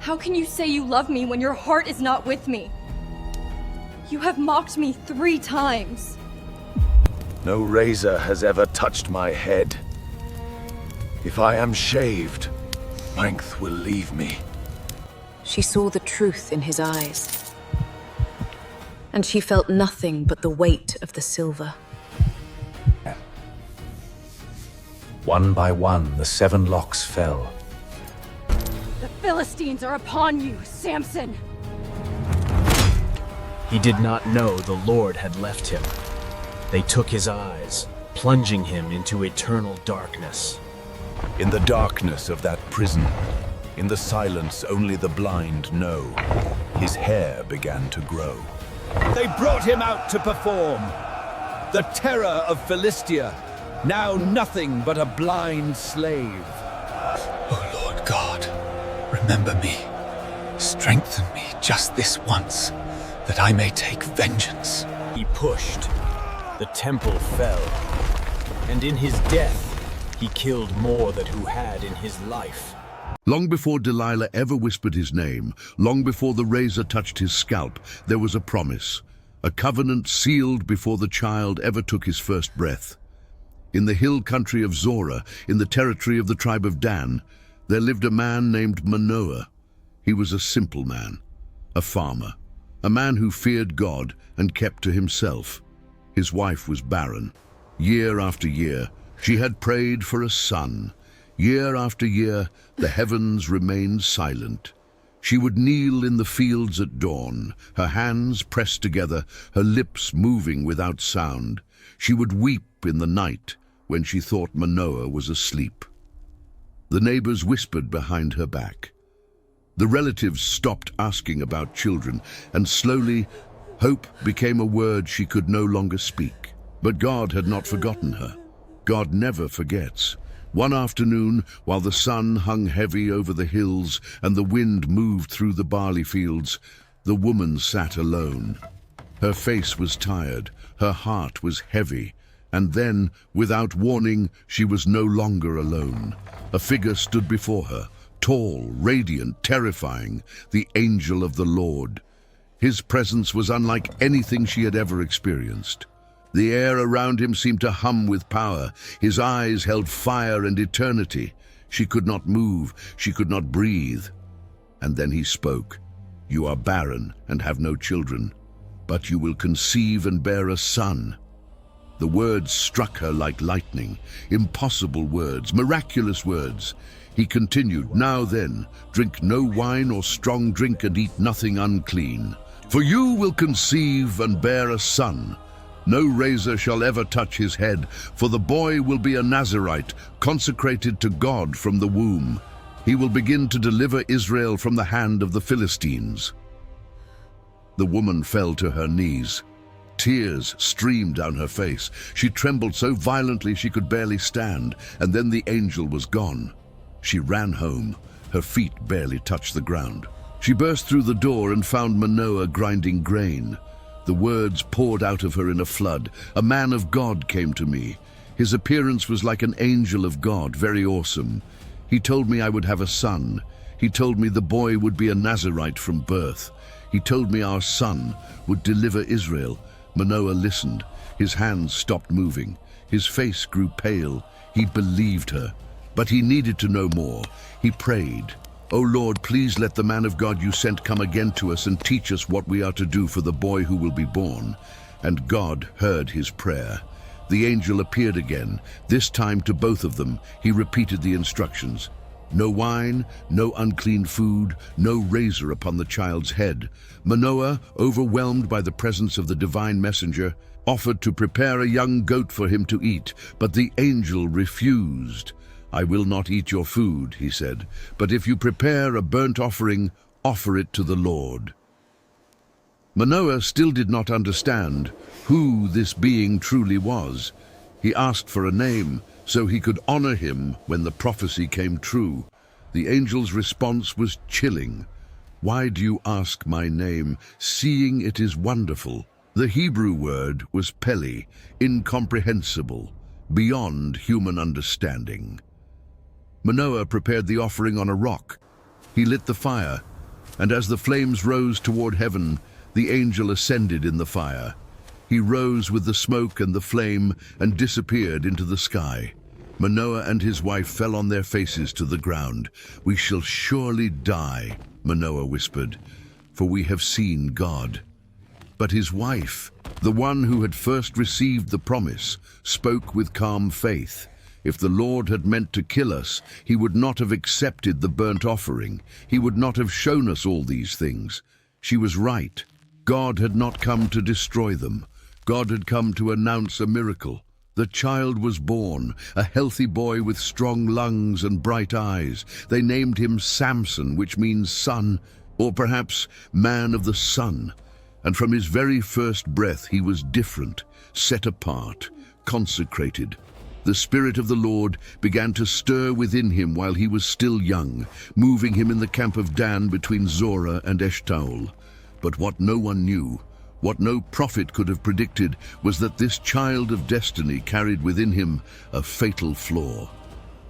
How can you say you love me when your heart is not with me? You have mocked me 3 times. No razor has ever touched my head. If I am shaved, strength will leave me. She saw the truth in his eyes, and she felt nothing but the weight of the silver. One by one, the 7 locks fell. The Philistines are upon you, Samson! He did not know the Lord had left him. They took his eyes, plunging him into eternal darkness. In the darkness of that prison, in the silence only the blind know, his hair began to grow. They brought him out to perform. The terror of Philistia, now nothing but a blind slave. O Lord God, remember me. Strengthen me just this once, that I may take vengeance. He pushed. The temple fell. And in his death, he killed more than who had in his life. Long before Delilah ever whispered his name, long before the razor touched his scalp, there was a promise, a covenant sealed before the child ever took his first breath. In the hill country of Zorah, in the territory of the tribe of Dan, there lived a man named Manoah. He was a simple man, a farmer, a man who feared God and kept to himself. His wife was barren. Year after year, she had prayed for a son. Year after year, the heavens remained silent. She would kneel in the fields at dawn, her hands pressed together, her lips moving without sound. She would weep in the night when she thought Manoah was asleep. The neighbors whispered behind her back. The relatives stopped asking about children, and slowly, hope became a word she could no longer speak. But God had not forgotten her. God never forgets. One afternoon, while the sun hung heavy over the hills and the wind moved through the barley fields, the woman sat alone. Her face was tired, her heart was heavy, and then, without warning, she was no longer alone. A figure stood before her, tall, radiant, terrifying, the angel of the Lord. His presence was unlike anything she had ever experienced. The air around him seemed to hum with power. His eyes held fire and eternity. She could not move, she could not breathe. And then he spoke. "You are barren and have no children, but you will conceive and bear a son." The words struck her like lightning. Impossible words, miraculous words. He continued, "Now then, drink no wine or strong drink and eat nothing unclean. For you will conceive and bear a son. No razor shall ever touch his head, for the boy will be a Nazirite, consecrated to God from the womb. He will begin to deliver Israel from the hand of the Philistines." The woman fell to her knees. Tears streamed down her face. She trembled so violently she could barely stand, and then the angel was gone. She ran home. Her feet barely touched the ground. She burst through the door and found Manoah grinding grain. The words poured out of her in a flood. "A man of God came to me. His appearance was like an angel of God, very awesome. He told me I would have a son. He told me the boy would be a Nazirite from birth. He told me our son would deliver Israel." Manoah listened. His hands stopped moving. His face grew pale. He believed her. But he needed to know more. He prayed, "O Lord, please let the man of God you sent come again to us and teach us what we are to do for the boy who will be born." And God heard his prayer. The angel appeared again, this time to both of them. He repeated the instructions. No wine, no unclean food, no razor upon the child's head. Manoah, overwhelmed by the presence of the divine messenger, offered to prepare a young goat for him to eat, but the angel refused. "I will not eat your food," he said, "but if you prepare a burnt offering, offer it to the Lord." Manoah still did not understand who this being truly was. He asked for a name, so he could honor him when the prophecy came true. The angel's response was chilling. "Why do you ask my name, seeing it is wonderful?" The Hebrew word was peli, incomprehensible, beyond human understanding. Manoah prepared the offering on a rock. He lit the fire, And as the flames rose toward heaven, the angel ascended in the fire. He rose with the smoke and the flame and disappeared into the sky. Manoah and his wife fell on their faces to the ground. "We shall surely die," Manoah whispered, "for we have seen God." But his wife, the one who had first received the promise, spoke with calm faith. If the Lord had meant to kill us, he would not have accepted the burnt offering. He would not have shown us all these things. She was right. God had not come to destroy them. God had come to announce a miracle. The child was born, a healthy boy with strong lungs and bright eyes. They named him Samson, which means son, or perhaps man of the sun. And from his very first breath he was different, set apart, consecrated. The Spirit of the Lord began to stir within him while he was still young, moving him in the camp of Dan between Zorah and Eshtaol. But what no one knew, what no prophet could have predicted, was that this child of destiny carried within him a fatal flaw,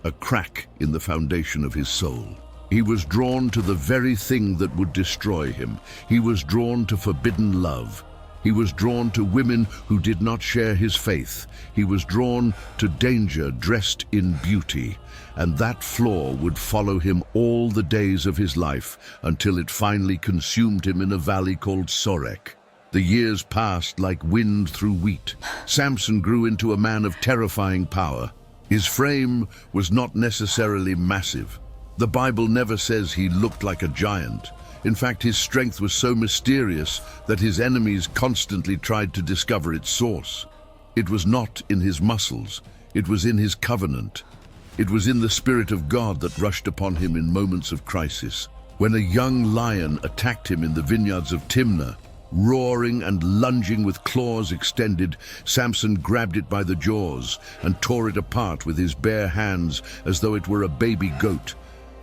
a crack in the foundation of his soul. He was drawn to the very thing that would destroy him. He was drawn to forbidden love. He was drawn to women who did not share his faith. He was drawn to danger dressed in beauty. And that flaw would follow him all the days of his life until it finally consumed him in a valley called Sorek. The years passed like wind through wheat. Samson grew into a man of terrifying power. His frame was not necessarily massive. The Bible never says he looked like a giant. In fact, his strength was so mysterious that his enemies constantly tried to discover its source. It was not in his muscles, it was in his covenant. It was in the Spirit of God that rushed upon him in moments of crisis. When a young lion attacked him in the vineyards of Timnah, roaring and lunging with claws extended, Samson grabbed it by the jaws and tore it apart with his bare hands as though it were a baby goat.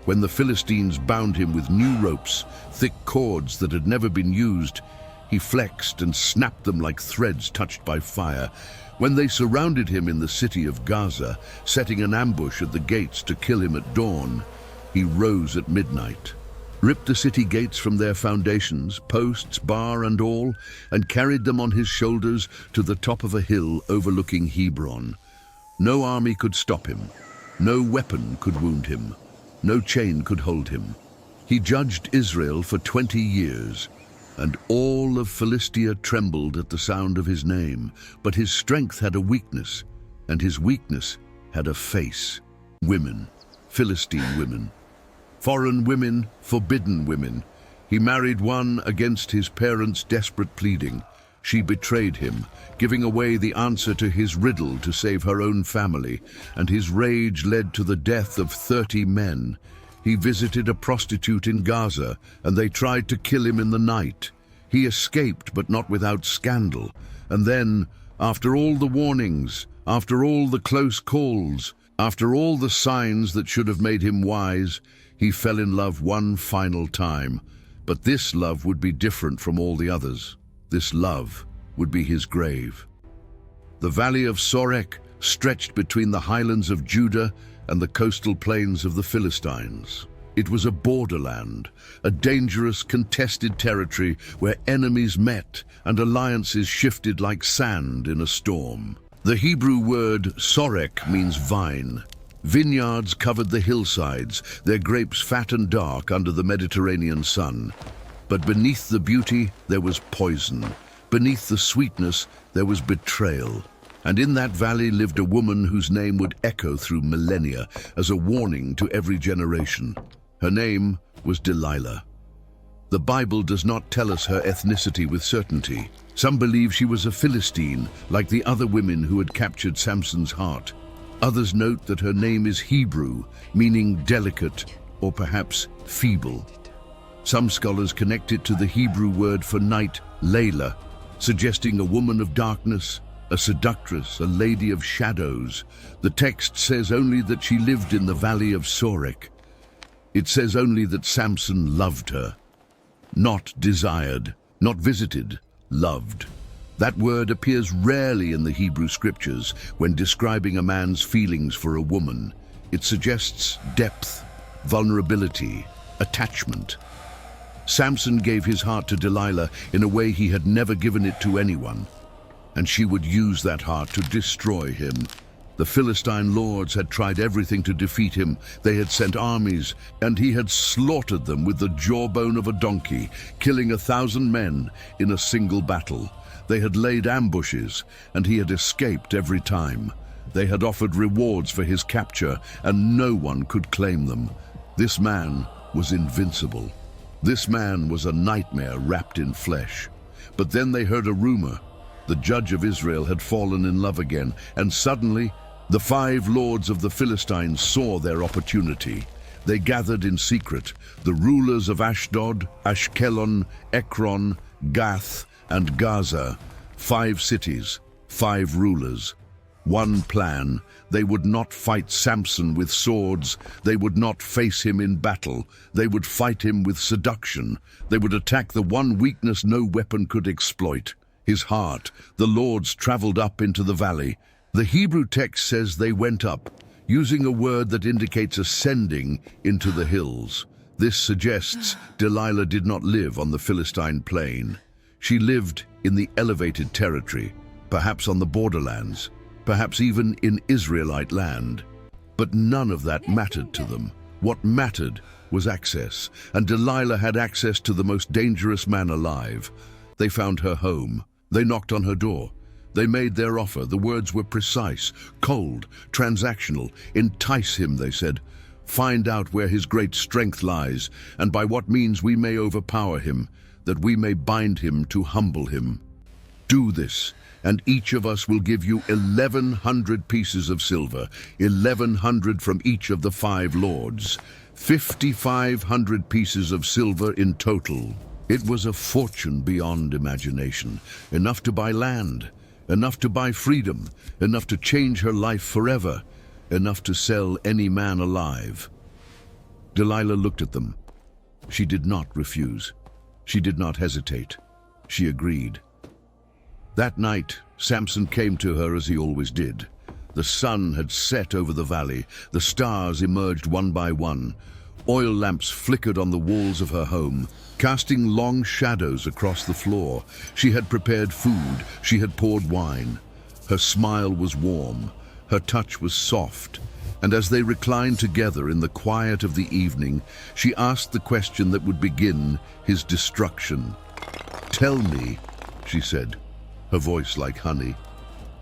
When the Philistines bound him with new ropes, thick cords that had never been used, he flexed and snapped them like threads touched by fire. When they surrounded him in the city of Gaza, setting an ambush at the gates to kill him at dawn, he rose at midnight, ripped the city gates from their foundations, posts, bar and all, and carried them on his shoulders to the top of a hill overlooking Hebron. No army could stop him. No weapon could wound him. No chain could hold him. He judged Israel for 20 years, and all of Philistia trembled at the sound of his name. But his strength had a weakness, and his weakness had a face. Women, Philistine women. Foreign women, forbidden women. He married one against his parents' desperate pleading. She betrayed him, giving away the answer to his riddle to save her own family, and his rage led to the death of 30 men. He visited a prostitute in Gaza, and they tried to kill him in the night. He escaped, but not without scandal. And then, after all the warnings, after all the close calls, after all the signs that should have made him wise, he fell in love one final time. But this love would be different from all the others. This love would be his grave. The valley of Sorek stretched between the highlands of Judah and the coastal plains of the Philistines. It was a borderland, a dangerous, contested territory where enemies met and alliances shifted like sand in a storm. The Hebrew word Sorek means vine. Vineyards covered the hillsides, their grapes fat and dark under the Mediterranean sun. But beneath the beauty, there was poison. Beneath the sweetness, there was betrayal. And in that valley lived a woman whose name would echo through millennia as a warning to every generation. Her name was Delilah. The Bible does not tell us her ethnicity with certainty. Some believe she was a Philistine, like the other women who had captured Samson's heart. Others note that her name is Hebrew, meaning delicate or perhaps feeble. Some scholars connect it to the Hebrew word for night, Layla, suggesting a woman of darkness, a seductress, a lady of shadows. The text says only that she lived in the valley of Sorek. It says only that Samson loved her. Not desired, not visited, loved. That word appears rarely in the Hebrew scriptures when describing a man's feelings for a woman. It suggests depth, vulnerability, attachment. Samson gave his heart to Delilah in a way he had never given it to anyone, and she would use that heart to destroy him. The Philistine lords had tried everything to defeat him. They had sent armies, and he had slaughtered them with the jawbone of a donkey, killing 1,000 men in a single battle. They had laid ambushes, and he had escaped every time. They had offered rewards for his capture, and no one could claim them. This man was invincible. This man was a nightmare wrapped in flesh. But then they heard a rumor. The judge of Israel had fallen in love again, and suddenly the 5 lords of the Philistines saw their opportunity. They gathered in secret, the rulers of Ashdod, Ashkelon, Ekron, Gath, and Gaza, 5 cities, 5 rulers. One plan: they would not fight Samson with swords, they would not face him in battle, they would fight him with seduction. They would attack the one weakness no weapon could exploit: his heart. The lords traveled up into the valley. The Hebrew text says they went up, using a word that indicates ascending into the hills. This suggests Delilah did not live on the Philistine plain. She lived in the elevated territory, perhaps on the borderlands, perhaps even in Israelite land. But none of that mattered to them. What mattered was access, and Delilah had access to the most dangerous man alive. They found her home. They knocked on her door. They made their offer. The words were precise, cold, transactional. Entice him, they said. Find out where his great strength lies, and by what means we may overpower him, that we may bind him to humble him. Do this, and each of us will give you 1,100 pieces of silver, 1,100 from each of the 5 lords, 5,500 pieces of silver in total. It was a fortune beyond imagination, enough to buy land, enough to buy freedom, enough to change her life forever, enough to sell any man alive. Delilah looked at them. She did not refuse. She did not hesitate. She agreed. That night, Samson came to her as he always did. The sun had set over the valley. The stars emerged one by one. Oil lamps flickered on the walls of her home, casting long shadows across the floor. She had prepared food. She had poured wine. Her smile was warm. Her touch was soft. And as they reclined together in the quiet of the evening, she asked the question that would begin his destruction. "Tell me," she said, her voice like honey.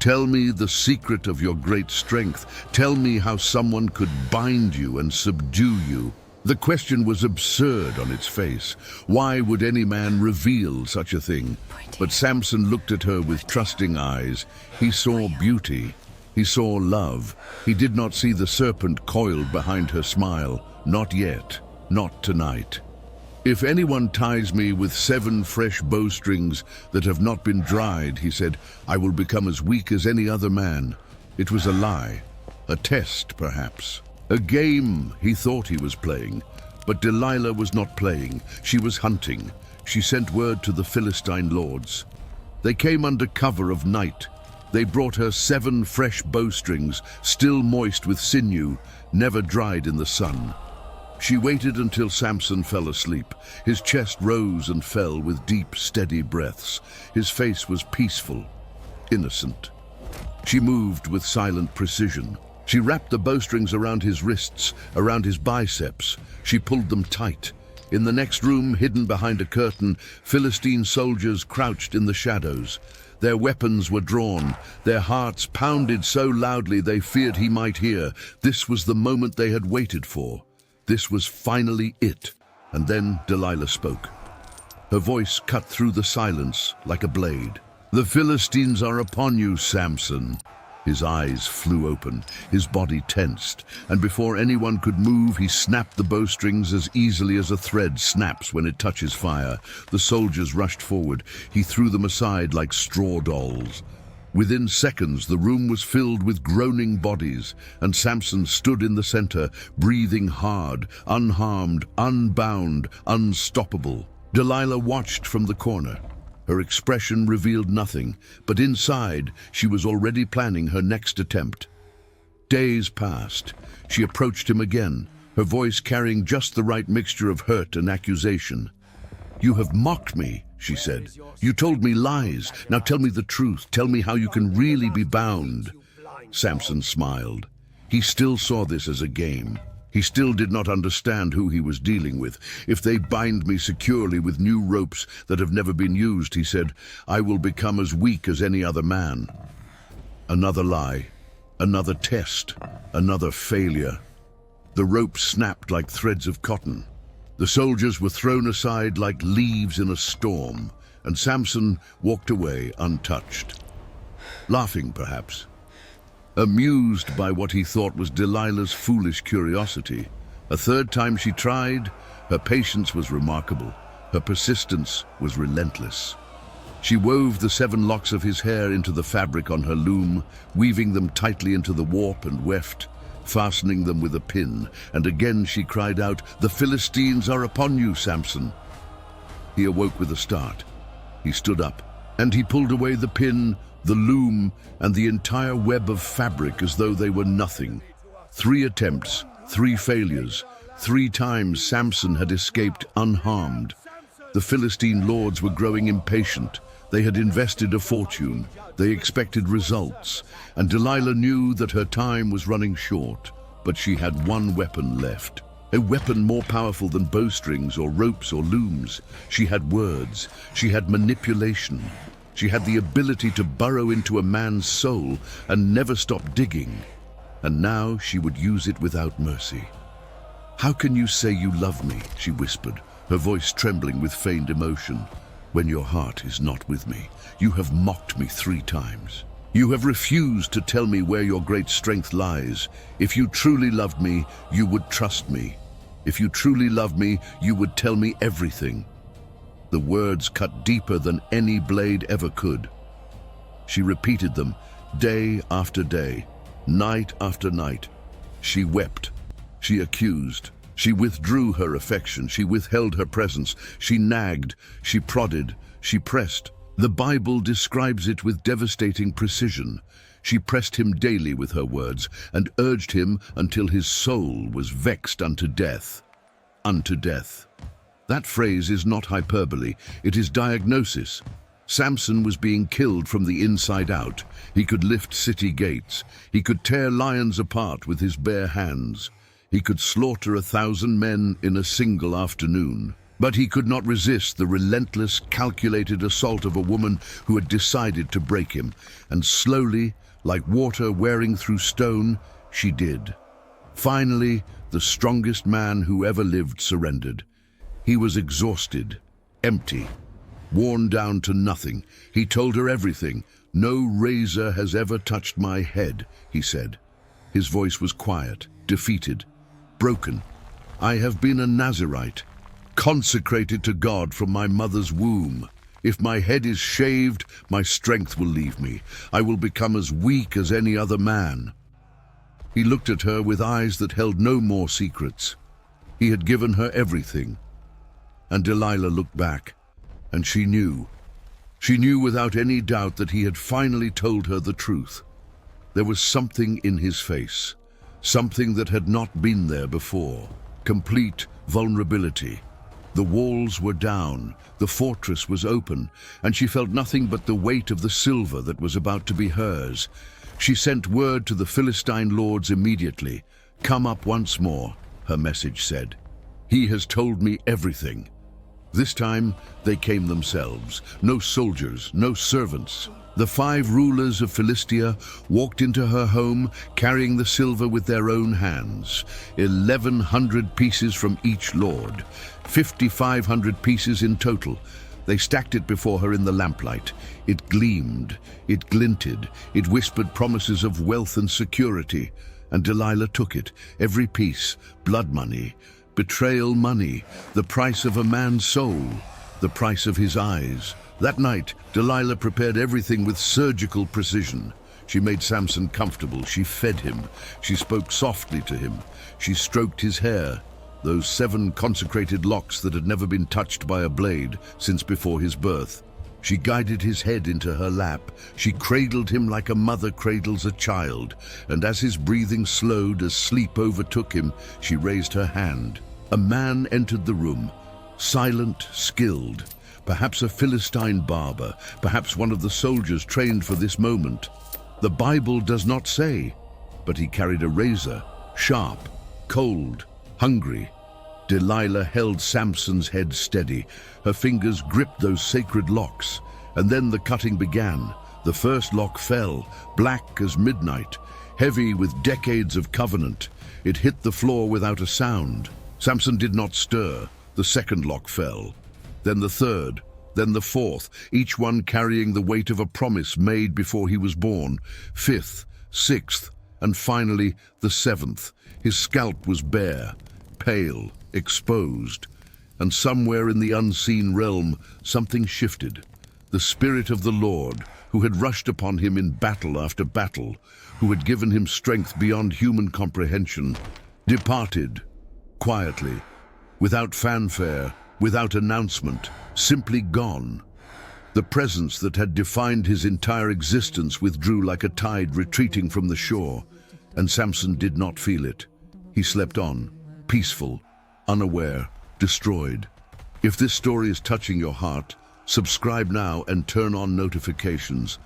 "Tell me the secret of your great strength. Tell me how someone could bind you and subdue you." The question was absurd on its face. Why would any man reveal such a thing? But Samson looked at her with trusting eyes. He saw beauty. He saw love. He did not see the serpent coiled behind her smile. Not yet. Not tonight. "If anyone ties me with 7 fresh bowstrings that have not been dried," he said, "I will become as weak as any other man." It was a lie. A test, perhaps. A game he thought he was playing. But Delilah was not playing. She was hunting. She sent word to the Philistine lords. They came under cover of night. They brought her 7 fresh bowstrings, still moist with sinew, never dried in the sun. She waited until Samson fell asleep. His chest rose and fell with deep, steady breaths. His face was peaceful, innocent. She moved with silent precision. She wrapped the bowstrings around his wrists, around his biceps. She pulled them tight. In the next room, hidden behind a curtain, Philistine soldiers crouched in the shadows. Their weapons were drawn. Their hearts pounded so loudly they feared he might hear. This was the moment they had waited for. This was finally it. And then Delilah spoke. Her voice cut through the silence like a blade. "The Philistines are upon you, Samson." His eyes flew open, his body tensed, and before anyone could move, he snapped the bowstrings as easily as a thread snaps when it touches fire. The soldiers rushed forward. He threw them aside like straw dolls. Within seconds, the room was filled with groaning bodies, and Samson stood in the center, breathing hard, unharmed, unbound, unstoppable. Delilah watched from the corner. Her expression revealed nothing, but inside, she was already planning her next attempt. Days passed. She approached him again, her voice carrying just the right mixture of hurt and accusation. "You have mocked me," she said. "You told me lies. Now tell me the truth. Tell me how you can really be bound." Samson smiled. He still saw this as a game. He still did not understand who he was dealing with. "If they bind me securely with new ropes that have never been used," he said, "I will become as weak as any other man." Another lie, another test, another failure. The ropes snapped like threads of cotton. The soldiers were thrown aside like leaves in a storm, and Samson walked away untouched. Laughing, perhaps. Amused by what he thought was Delilah's foolish curiosity. A third time she tried, her patience was remarkable. Her persistence was relentless. She wove the 7 locks of his hair into the fabric on her loom, weaving them tightly into the warp and weft, fastening them with a pin, and again she cried out, "The Philistines are upon you, Samson." He awoke with a start. He stood up, and he pulled away the pin, the loom, and the entire web of fabric as though they were nothing. 3 attempts, 3 failures. 3 times Samson had escaped unharmed. The Philistine lords were growing impatient. They had invested a fortune. They expected results, and Delilah knew that her time was running short. But she had one weapon left, a weapon more powerful than bowstrings or ropes or looms. She had words. She had manipulation. She had the ability to burrow into a man's soul and never stop digging. And now she would use it without mercy. "How can you say you love me?" she whispered, her voice trembling with feigned emotion, "when your heart is not with me? You have mocked me 3 times. You have refused to tell me where your great strength lies. If you truly loved me, you would trust me. If you truly loved me, you would tell me everything." The words cut deeper than any blade ever could. She repeated them day after day, night after night. She wept. She accused. She withdrew her affection. She withheld her presence. She nagged. She prodded. She pressed. The Bible describes it with devastating precision. She pressed him daily with her words and urged him until his soul was vexed unto death. Unto death. That phrase is not hyperbole. It is diagnosis. Samson was being killed from the inside out. He could lift city gates. He could tear lions apart with his bare hands. He could slaughter 1,000 men in a single afternoon. But he could not resist the relentless, calculated assault of a woman who had decided to break him. And slowly, like water wearing through stone, she did. Finally, the strongest man who ever lived surrendered. He was exhausted, empty, worn down to nothing. He told her everything. "No razor has ever touched my head," he said. His voice was quiet, defeated, broken. "I have been a Nazirite, consecrated to God from my mother's womb. If my head is shaved, my strength will leave me. I will become as weak as any other man." He looked at her with eyes that held no more secrets. He had given her everything. And Delilah looked back, and she knew. She knew without any doubt that he had finally told her the truth. There was something in his face, something that had not been there before. Complete vulnerability. The walls were down, the fortress was open, and she felt nothing but the weight of the silver that was about to be hers. She sent word to the Philistine lords immediately. "Come up once more," her message said. "He has told me everything." This time, they came themselves. No soldiers, no servants. The 5 rulers of Philistia walked into her home, carrying the silver with their own hands. 1,100 pieces from each lord. 5,500 pieces in total. They stacked it before her in the lamplight. It gleamed, it glinted, it whispered promises of wealth and security. And Delilah took it, every piece, blood money, betrayal money, the price of a man's soul, the price of his eyes. That night, Delilah prepared everything with surgical precision. She made Samson comfortable. She fed him. She spoke softly to him. She stroked his hair, those 7 consecrated locks that had never been touched by a blade since before his birth. She guided his head into her lap. She cradled him like a mother cradles a child, and as his breathing slowed, as sleep overtook him, she raised her hand. A man entered the room, silent, skilled, perhaps a Philistine barber, perhaps one of the soldiers trained for this moment. The Bible does not say, but he carried a razor, sharp, cold, hungry. Delilah held Samson's head steady. Her fingers gripped those sacred locks, and then the cutting began. The first lock fell, black as midnight, heavy with decades of covenant. It hit the floor without a sound. Samson did not stir. The second lock fell. Then the third, then the fourth, each one carrying the weight of a promise made before he was born. Fifth, sixth, and finally the seventh. His scalp was bare, pale, exposed, and somewhere in the unseen realm something shifted. The Spirit of the Lord, who had rushed upon him in battle after battle, who had given him strength beyond human comprehension, departed, quietly, without fanfare, without announcement, simply gone. The presence that had defined his entire existence withdrew like a tide retreating from the shore, and Samson did not feel it. He slept on, peaceful, unaware, destroyed. If this story is touching your heart, subscribe now and turn on notifications.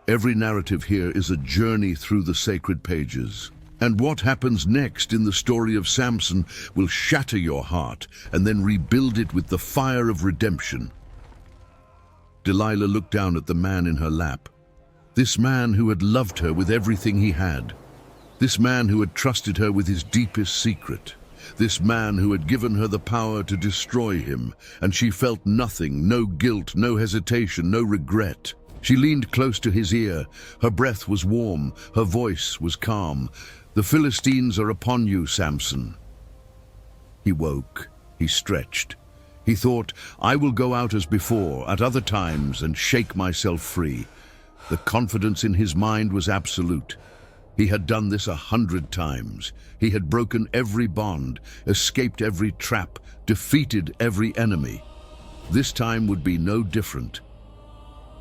Every narrative here is a journey through the sacred pages. And what happens next in the story of Samson will shatter your heart and then rebuild it with the fire of redemption. Delilah looked down at the man in her lap. This man who had loved her with everything he had. This man who had trusted her with his deepest secret. This man who had given her the power to destroy him, and she felt nothing, no guilt, no hesitation, no regret. She leaned close to his ear. Her breath was warm, her voice was calm. "The Philistines are upon you, Samson." He woke, he stretched. He thought, "I will go out as before, at other times, and shake myself free." The confidence in his mind was absolute. He had done this 100 times. He had broken every bond, escaped every trap, defeated every enemy. This time would be no different.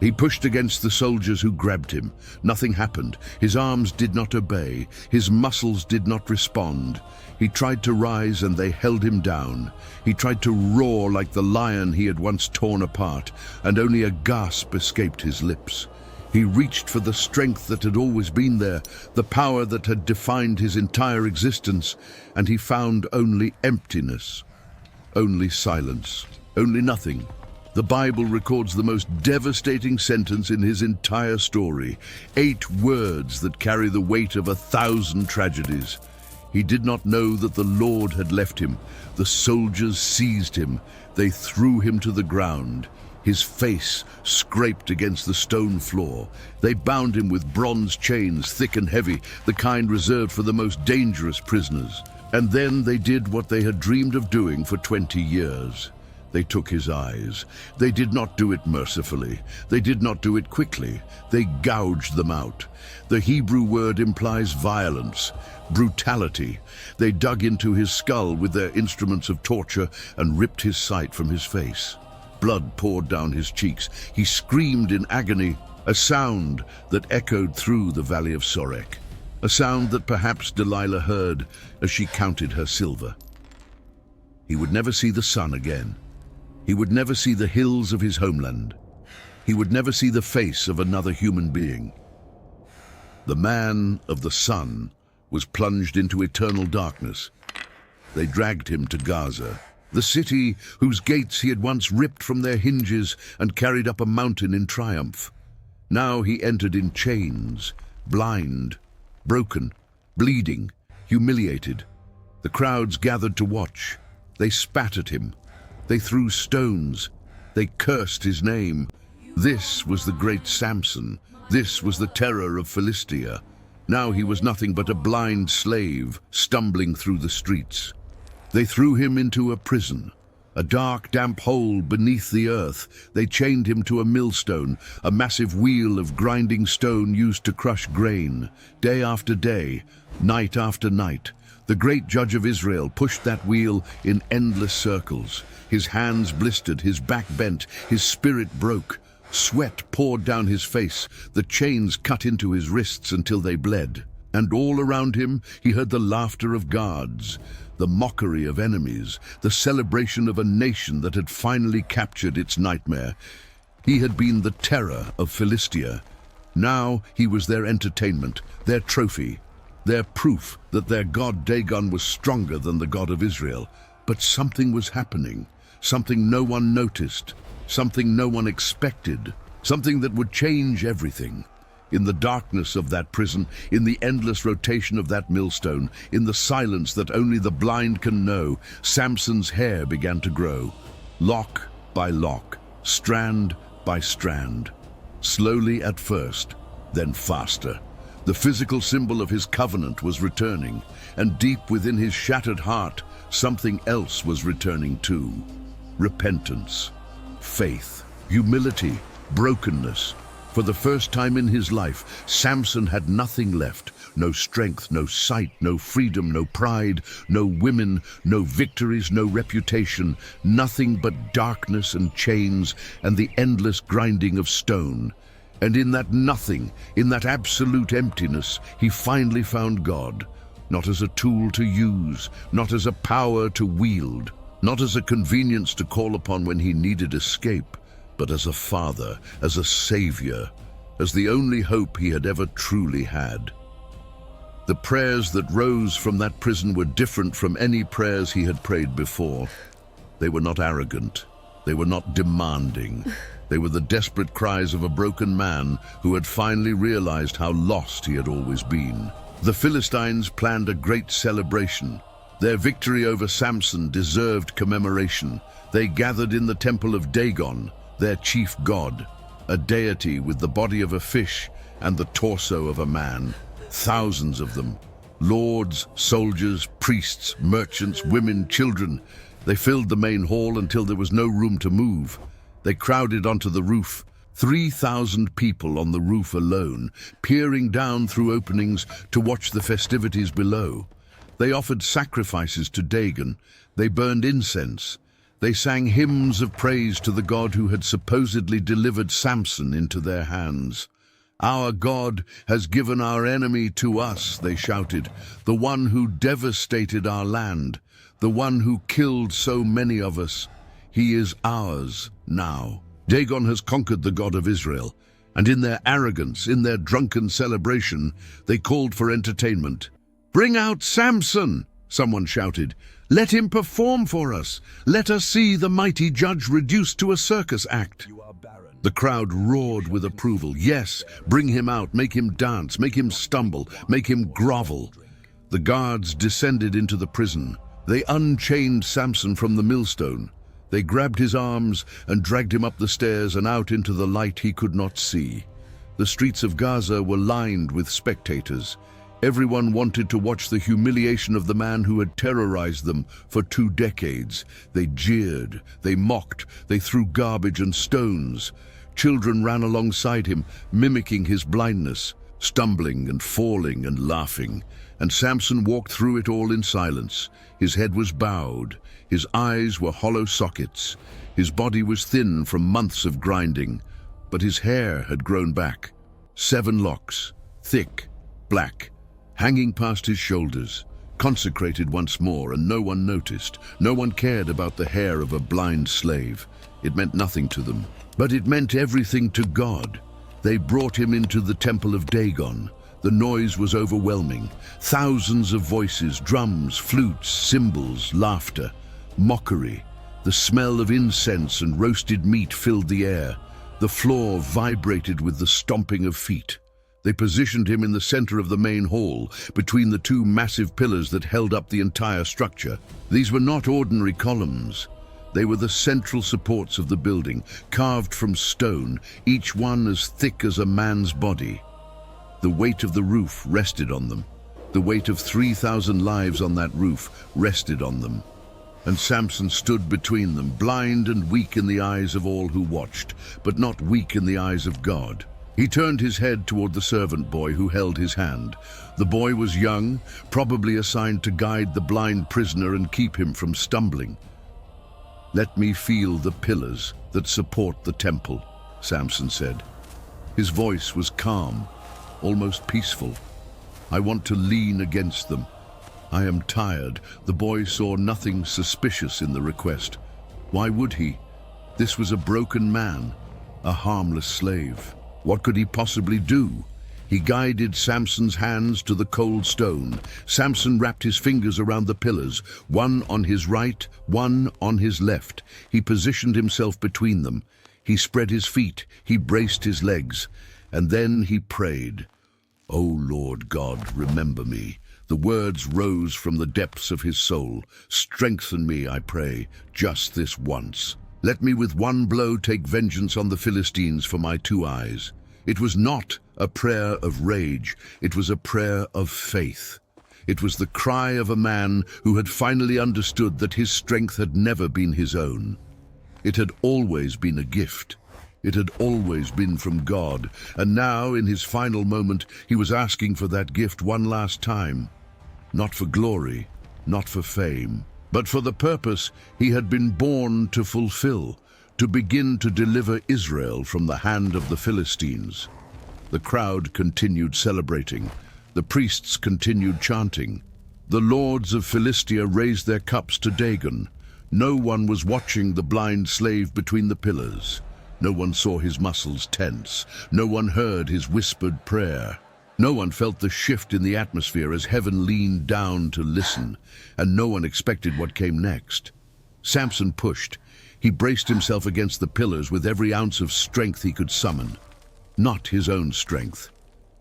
He pushed against the soldiers who grabbed him. Nothing happened. His arms did not obey. His muscles did not respond. He tried to rise and they held him down. He tried to roar like the lion he had once torn apart, and only a gasp escaped his lips. He reached for the strength that had always been there, the power that had defined his entire existence, and he found only emptiness, only silence, only nothing. The Bible records the most devastating sentence in his entire story, 8 words that carry the weight of 1,000 tragedies. He did not know that the Lord had left him. The soldiers seized him. They threw him to the ground. His face scraped against the stone floor. They bound him with bronze chains, thick and heavy, the kind reserved for the most dangerous prisoners. And then they did what they had dreamed of doing for 20 years. They took his eyes. They did not do it mercifully. They did not do it quickly. They gouged them out. The Hebrew word implies violence, brutality. They dug into his skull with their instruments of torture and ripped his sight from his face. Blood poured down his cheeks. He screamed in agony, a sound that echoed through the valley of Sorek, a sound that perhaps Delilah heard as she counted her silver. He would never see the sun again. He would never see the hills of his homeland. He would never see the face of another human being. The man of the sun was plunged into eternal darkness. They dragged him to Gaza, the city whose gates he had once ripped from their hinges and carried up a mountain in triumph. Now he entered in chains, blind, broken, bleeding, humiliated. The crowds gathered to watch. They spat at him. They threw stones. They cursed his name. This was the great Samson. This was the terror of Philistia. Now he was nothing but a blind slave stumbling through the streets. They threw him into a prison, a dark, damp hole beneath the earth. They chained him to a millstone, a massive wheel of grinding stone used to crush grain. Day after day, night after night, the great judge of Israel pushed that wheel in endless circles. His hands blistered, his back bent, his spirit broke. Sweat poured down his face, the chains cut into his wrists until they bled. And all around him he heard the laughter of guards. the mockery of enemies, the celebration of a nation that had finally captured its nightmare. He had been the terror of Philistia. Now he was their entertainment, their trophy, their proof that their god Dagon was stronger than the God of Israel. But something was happening, something no one noticed, something no one expected, something that would change everything. In the darkness of that prison, in the endless rotation of that millstone, in the silence that only the blind can know, Samson's hair began to grow, lock by lock, strand by strand. Slowly at first, then faster. The physical symbol of his covenant was returning, and deep within his shattered heart, something else was returning too. Repentance, faith, humility, brokenness. For the first time in his life, Samson had nothing left. No strength, no sight, no freedom, no pride, no women, no victories, no reputation. Nothing but darkness and chains and the endless grinding of stone. And in that nothing, in that absolute emptiness, he finally found God. Not as a tool to use, not as a power to wield, not as a convenience to call upon when he needed escape, but as a father, as a savior, as the only hope he had ever truly had. The prayers that rose from that prison were different from any prayers he had prayed before. They were not arrogant. They were not demanding. They were the desperate cries of a broken man who had finally realized how lost he had always been. The Philistines planned a great celebration. Their victory over Samson deserved commemoration. They gathered in the temple of Dagon, their chief god, a deity with the body of a fish and the torso of a man. Thousands of them, lords, soldiers, priests, merchants, women, children. They filled the main hall until there was no room to move. They crowded onto the roof, 3,000 people on the roof alone, peering down through openings to watch the festivities below. They offered sacrifices to Dagon. They burned incense. They sang hymns of praise to the God who had supposedly delivered Samson into their hands. "Our God has given our enemy to us," they shouted, "the one who devastated our land, the one who killed so many of us. He is ours now. Dagon has conquered the God of Israel." And in their arrogance, in their drunken celebration, they called for entertainment. "Bring out Samson," someone shouted. "Let him perform for us. Let us see the mighty judge reduced to a circus act." The crowd roared with approval. Yes, bring him out, make him dance, make him stumble, make him grovel. The guards descended into the prison. They unchained Samson from the millstone. They grabbed his arms and dragged him up the stairs and out into the light he could not see. The streets of Gaza were lined with spectators. Everyone wanted to watch the humiliation of the man who had terrorized them for 2 decades. They jeered, they mocked, they threw garbage and stones. Children ran alongside him, mimicking his blindness, stumbling and falling and laughing. And Samson walked through it all in silence. His head was bowed, his eyes were hollow sockets, his body was thin from months of grinding, but his hair had grown back. 7 locks, thick, black, hanging past his shoulders, consecrated once more, and no one noticed. No one cared about the hair of a blind slave. It meant nothing to them, but it meant everything to God. They brought him into the temple of Dagon. The noise was overwhelming. Thousands of voices, drums, flutes, cymbals, laughter, mockery. The smell of incense and roasted meat filled the air. The floor vibrated with the stomping of feet. They positioned him in the center of the main hall, between the 2 massive pillars that held up the entire structure. These were not ordinary columns. They were the central supports of the building, carved from stone, each one as thick as a man's body. The weight of the roof rested on them. The weight of 3,000 lives on that roof rested on them. And Samson stood between them, blind and weak in the eyes of all who watched, but not weak in the eyes of God. He turned his head toward the servant boy who held his hand. The boy was young, probably assigned to guide the blind prisoner and keep him from stumbling. "Let me feel the pillars that support the temple," Samson said. His voice was calm, almost peaceful. "I want to lean against them. I am tired." The boy saw nothing suspicious in the request. Why would he? This was a broken man, a harmless slave. What could he possibly do? He guided Samson's hands to the cold stone. Samson wrapped his fingers around the pillars, one on his right, one on his left. He positioned himself between them. He spread his feet, he braced his legs, and then he prayed. "O Lord God, remember me." The words rose from the depths of his soul. "Strengthen me, I pray, just this once. Let me with one blow take vengeance on the Philistines for my 2 eyes." It was not a prayer of rage, it was a prayer of faith. It was the cry of a man who had finally understood that his strength had never been his own. It had always been a gift. It had always been from God, and now, in his final moment, he was asking for that gift one last time. Not for glory, not for fame, but for the purpose he had been born to fulfill, to begin to deliver Israel from the hand of the Philistines. The crowd continued celebrating. The priests continued chanting. The lords of Philistia raised their cups to Dagon. No one was watching the blind slave between the pillars. No one saw his muscles tense. No one heard his whispered prayer. No one felt the shift in the atmosphere as heaven leaned down to listen, and no one expected what came next. Samson pushed. He braced himself against the pillars with every ounce of strength he could summon. Not his own strength.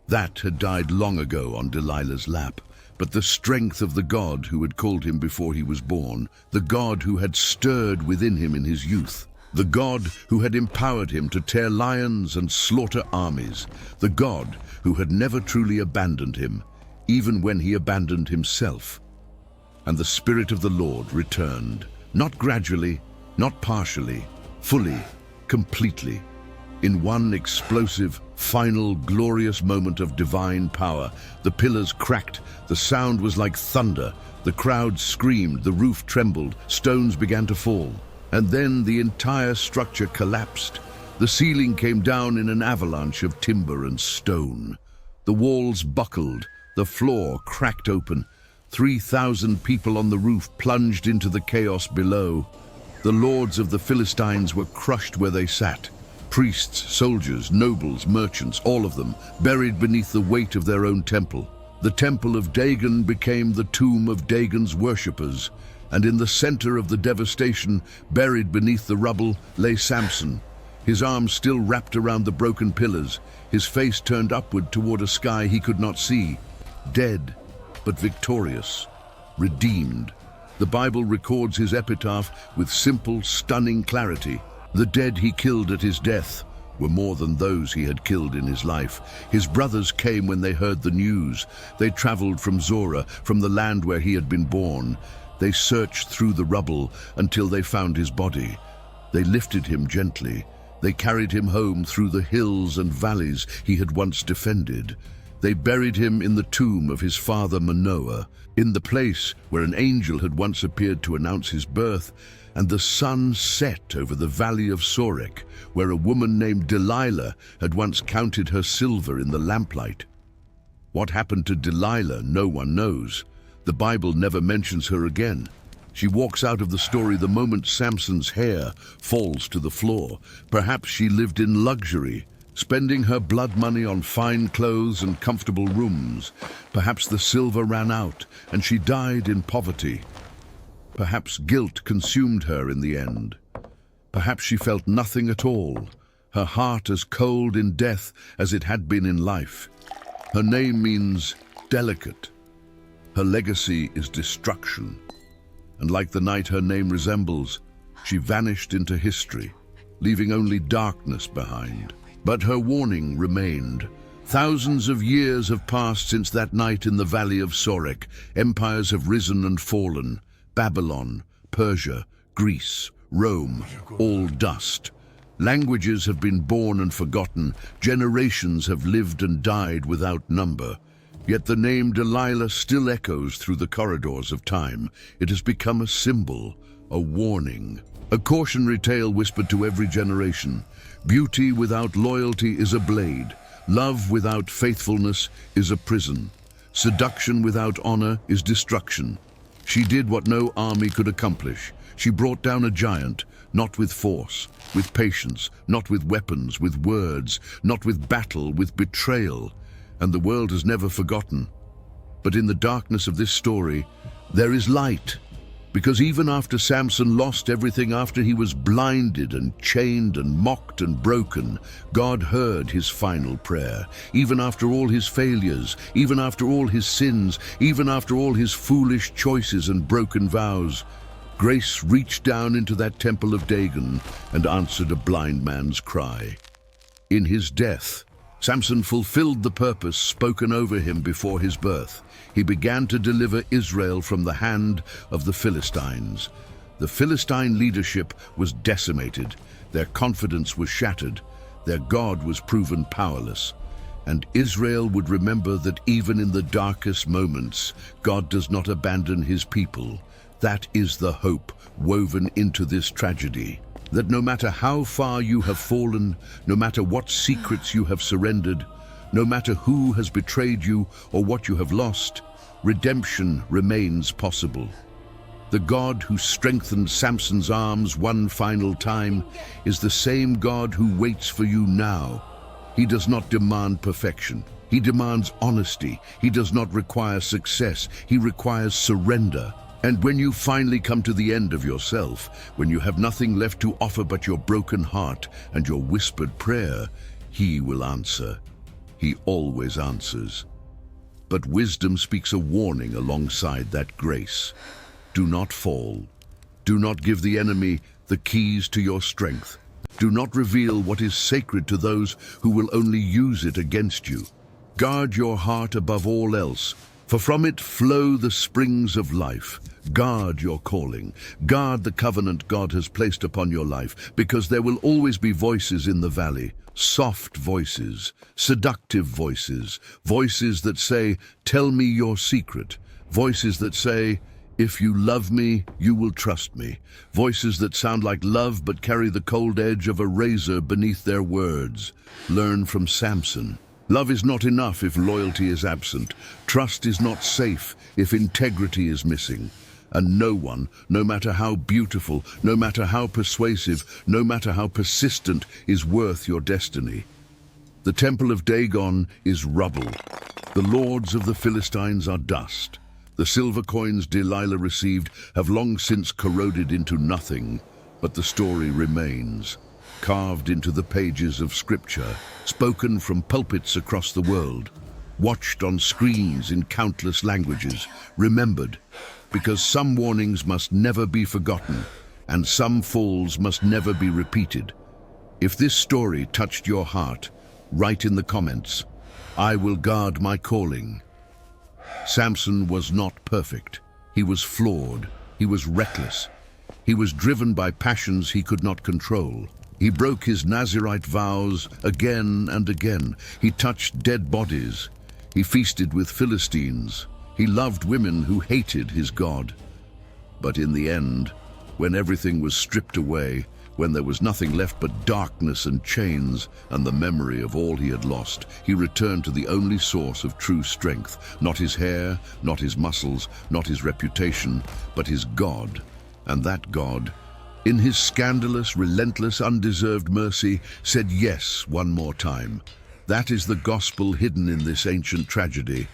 That had died long ago on Delilah's lap, but the strength of the God who had called him before he was born, the God who had stirred within him in his youth, the God who had empowered him to tear lions and slaughter armies, the God who had never truly abandoned him, even when he abandoned himself. And the Spirit of the Lord returned, not gradually, not partially, fully, completely. In one explosive, final, glorious moment of divine power, the pillars cracked, the sound was like thunder, the crowd screamed, the roof trembled, stones began to fall. And then the entire structure collapsed. The ceiling came down in an avalanche of timber and stone. The walls buckled, the floor cracked open. 3,000 people on the roof plunged into the chaos below. The lords of the Philistines were crushed where they sat. Priests, soldiers, nobles, merchants, all of them, buried beneath the weight of their own temple. The temple of Dagon became the tomb of Dagon's worshippers, and in the center of the devastation, buried beneath the rubble, lay Samson, his arms still wrapped around the broken pillars, his face turned upward toward a sky he could not see. Dead, but victorious, redeemed. The Bible records his epitaph with simple, stunning clarity. The dead he killed at his death were more than those he had killed in his life. His brothers came when they heard the news. They traveled from Zorah, from the land where he had been born. They searched through the rubble until they found his body. They lifted him gently. They carried him home through the hills and valleys he had once defended. They buried him in the tomb of his father Manoah, in the place where an angel had once appeared to announce his birth, and the sun set over the valley of Sorek, where a woman named Delilah had once counted her silver in the lamplight. What happened to Delilah, no one knows. The Bible never mentions her again. She walks out of the story the moment Samson's hair falls to the floor. Perhaps she lived in luxury, spending her blood money on fine clothes and comfortable rooms. Perhaps the silver ran out and she died in poverty. Perhaps guilt consumed her in the end. Perhaps she felt nothing at all, her heart as cold in death as it had been in life. Her name means delicate. Her legacy is destruction. And like the night her name resembles, she vanished into history, leaving only darkness behind. But her warning remained. Thousands of years have passed since that night in the valley of Sorek. Empires have risen and fallen. Babylon, Persia, Greece, Rome, all dust. Languages have been born and forgotten. Generations have lived and died without number. Yet the name Delilah still echoes through the corridors of time. It has become a symbol, a warning, a cautionary tale whispered to every generation. Beauty without loyalty is a blade. Love without faithfulness is a prison. Seduction without honor is destruction. She did what no army could accomplish. She brought down a giant, not with force, with patience, not with weapons, with words, not with battle, with betrayal. And the world has never forgotten. But in the darkness of this story, there is light. Because even after Samson lost everything, after he was blinded and chained and mocked and broken, God heard his final prayer. Even after all his failures, even after all his sins, even after all his foolish choices and broken vows, grace reached down into that temple of Dagon and answered a blind man's cry. In his death, Samson fulfilled the purpose spoken over him before his birth. He began to deliver Israel from the hand of the Philistines. The Philistine leadership was decimated, their confidence was shattered, their God was proven powerless. And Israel would remember that even in the darkest moments, God does not abandon his people. That is the hope woven into this tragedy. That no matter how far you have fallen, no matter what secrets you have surrendered, no matter who has betrayed you or what you have lost, redemption remains possible. The God who strengthened Samson's arms one final time is the same God who waits for you now. He does not demand perfection. He demands honesty. He does not require success. He requires surrender. And when you finally come to the end of yourself, when you have nothing left to offer but your broken heart and your whispered prayer, he will answer. He always answers. But wisdom speaks a warning alongside that grace. Do not fall. Do not give the enemy the keys to your strength. Do not reveal what is sacred to those who will only use it against you. Guard your heart above all else, for from it flow the springs of life. Guard your calling. Guard the covenant God has placed upon your life, because there will always be voices in the valley. Soft voices, seductive voices, voices that say, "Tell me your secret." Voices that say, "If you love me, you will trust me." Voices that sound like love but carry the cold edge of a razor beneath their words. Learn from Samson. Love is not enough if loyalty is absent. Trust is not safe if integrity is missing. And no one, no matter how beautiful, no matter how persuasive, no matter how persistent, is worth your destiny. The temple of Dagon is rubble. The lords of the Philistines are dust. The silver coins Delilah received have long since corroded into nothing, but the story remains, carved into the pages of scripture, spoken from pulpits across the world, watched on screens in countless languages, remembered, because some warnings must never be forgotten, and some falls must never be repeated. If this story touched your heart, write in the comments, "I will guard my calling." Samson was not perfect. He was flawed. He was reckless. He was driven by passions he could not control. He broke his Nazirite vows again and again. He touched dead bodies. He feasted with Philistines. He loved women who hated his God. But in the end, when everything was stripped away, when there was nothing left but darkness and chains and the memory of all he had lost, he returned to the only source of true strength, not his hair, not his muscles, not his reputation, but his God. And that God, in his scandalous, relentless, undeserved mercy, said yes one more time. That is the gospel hidden in this ancient tragedy.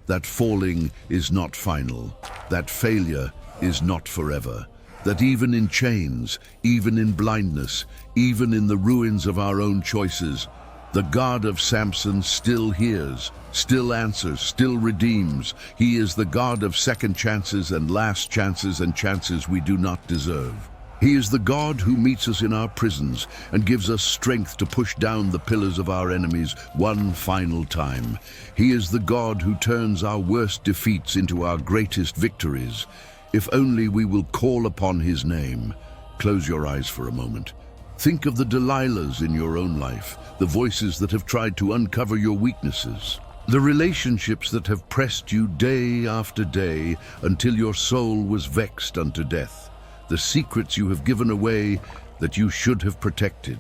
That falling is not final, that failure is not forever, that even in chains, even in blindness, even in the ruins of our own choices, the God of Samson still hears, still answers, still redeems. He is the God of second chances and last chances and chances we do not deserve. He is the God who meets us in our prisons and gives us strength to push down the pillars of our enemies one final time. He is the God who turns our worst defeats into our greatest victories. If only we will call upon his name. Close your eyes for a moment. Think of the Delilahs in your own life, the voices that have tried to uncover your weaknesses, the relationships that have pressed you day after day until your soul was vexed unto death. The secrets you have given away that you should have protected,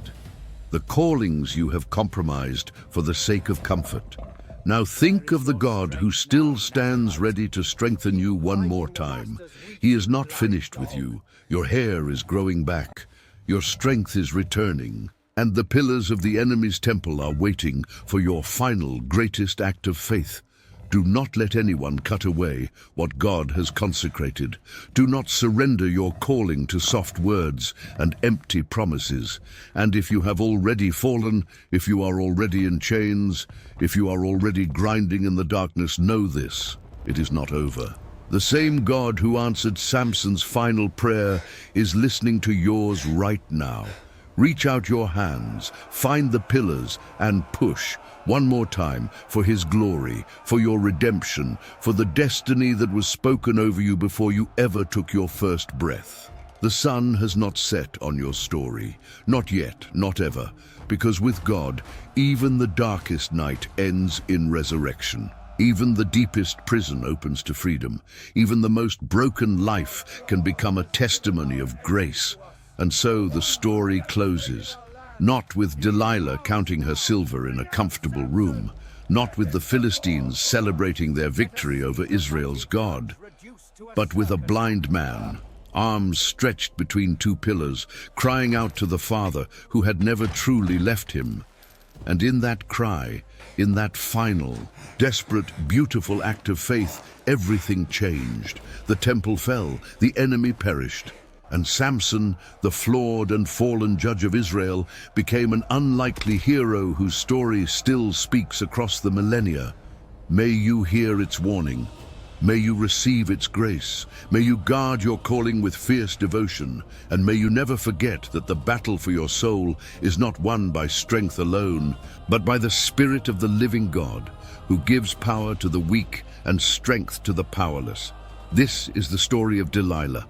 the callings you have compromised for the sake of comfort, Now think of the God who still stands ready to strengthen you one more time. He is not finished with you. Your hair is growing back. Your strength is returning. And the pillars of the enemy's temple are waiting for your final, greatest act of faith. Do not let anyone cut away what God has consecrated. Do not surrender your calling to soft words and empty promises. And if you have already fallen, if you are already in chains, if you are already grinding in the darkness, know this: it is not over. The same God who answered Samson's final prayer is listening to yours right now. Reach out your hands, find the pillars, and push one more time for His glory, for your redemption, for the destiny that was spoken over you before you ever took your first breath. The sun has not set on your story, not yet, not ever, because with God, even the darkest night ends in resurrection. Even the deepest prison opens to freedom. Even the most broken life can become a testimony of grace. And so the story closes, not with Delilah counting her silver in a comfortable room, not with the Philistines celebrating their victory over Israel's God, but with a blind man, arms stretched between two pillars, crying out to the Father who had never truly left him. And in that cry, in that final, desperate, beautiful act of faith, everything changed. The temple fell, the enemy perished. And Samson, the flawed and fallen judge of Israel, became an unlikely hero whose story still speaks across the millennia. May you hear its warning. May you receive its grace. May you guard your calling with fierce devotion. And may you never forget that the battle for your soul is not won by strength alone, but by the Spirit of the living God, who gives power to the weak and strength to the powerless. This is the story of Delilah,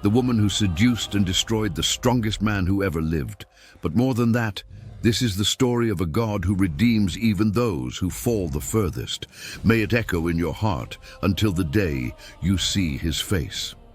the woman who seduced and destroyed the strongest man who ever lived. But more than that, this is the story of a God who redeems even those who fall the furthest. May it echo in your heart until the day you see His face.